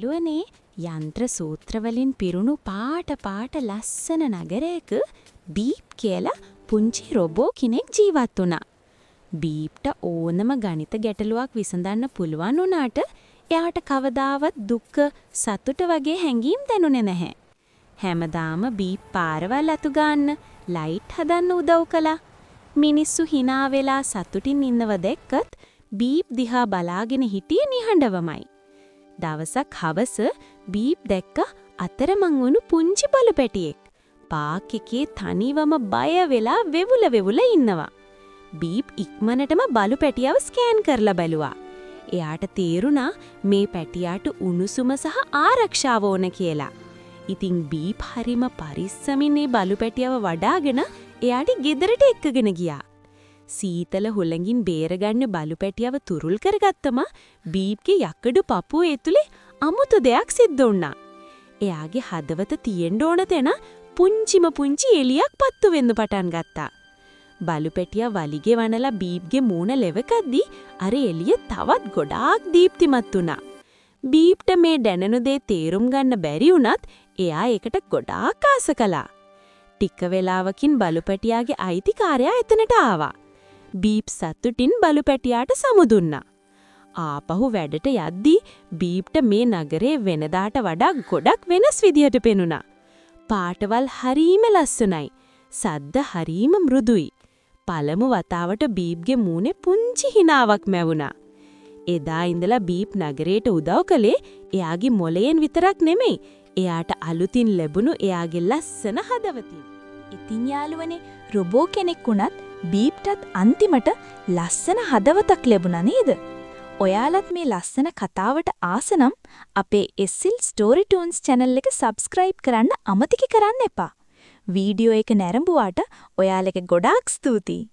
යාළුවනේ යන්ත්‍ර සූත්‍රවලින් පිරුණු පාට ලස්සන නගරයක බීප් කියලා පුංචි රොබෝ කෙනෙක් ජීවත් වුණා. බීප්ට ඕනම ගණිත ගැටලුවක් විසඳන්න පුළුවන් වුණාට එයාට කවදාවත් දුක සතුට වගේ හැඟීම් දැනුනේ නැහැ. හැමදාම බීප් පාරවල් අතු ගන්න, ලයිට් හදන්න උදව් කළා. මිනිස්සු hina වෙලා සතුටින් ඉන්නව දැක්කත් බීප් දිහා බලාගෙන හිටියේ නිහඬවමයි. දවසක් හවස බීප් දැක්ක අතරමං වුණු පුංචි බලු පැටියෙක්. පාක් එකේ තනිවම බය වෙලා වෙවුල ඉන්නවා. බීප් ඉක්මනටම බලු පැටියව ස්කෑන් කරලා බැලුවා. එයාට තේරුණා මේ පැටියාට උණුසුම සහ ආරක්ෂාව ඕන කියලා. ඉතින් බීප් හරිම පරිස්සමින් මේ බලු පැටියව වඩාගෙන එයාට ගෙදරට එක්කගෙන ගියා. සීතල හුළඟින් බේරගන්න බලු පැටියව තුරුල් කරගත්තම බීප්ගේ යකඩු පපුව ඇතුලේ අමුතු දෙයක් සිද්ධ වුණා. එයාගේ හදවත තියෙන්න ඕන තැන පුංචි එලියක් පත්තු වෙන්න පටන් ගත්තා. බලු පැටියා වලිගේ වනලා බීප්ගේ මූණ ලෙවකද්දී අර එළිය තවත් ගොඩාක් දීප්තිමත් වුණා. බීප්ට මේ දැනන දේ තේරුම් ගන්න බැරි වුණත් එයා ඒකට ගොඩාක් ආස කළා. ටික වෙලාවකින් බලු පැටියාගේ අයිතිකාරයා එතනට ආවා. බීප් සතුටින් බලු පැටියාට සමුදුන්නා. ආපහු වැඩට යද්දී බීප්ට මේ නගරේ වෙනදාට වඩා ගොඩක් වෙනස් විදියට පෙනුණා. පාටවල් හරීම ලස්සනයි. සද්ද හරීම මෘදුයි. පළමු වතාවට බීප්ගේ මූණේ පුංචි හිනාවක් මැවුණා. එදා ඉඳලා බීප් නගරයට උදව් කළේ එයාගේ මොළයෙන් විතරක් නෙමෙයි, එයාට අලුතින් ලැබුණු එයාගේ ලස්සන හදවතින්. ඉතින් යාළුවනේ, රොබෝ කෙනෙක් වුණත් බීප්ටත් අන්තිමට ලස්සන හදවතක් ලැබුණා නේද? ඔයාලත් මේ ලස්සන කතාවට ආස නම් අපේ SL Story Tunes channel එක subscribe කරන්න අමතක කරන්න එපා. වීඩියෝ එක නැරඹුවාට ඔයාලට ගොඩාක් ස්තුතියි.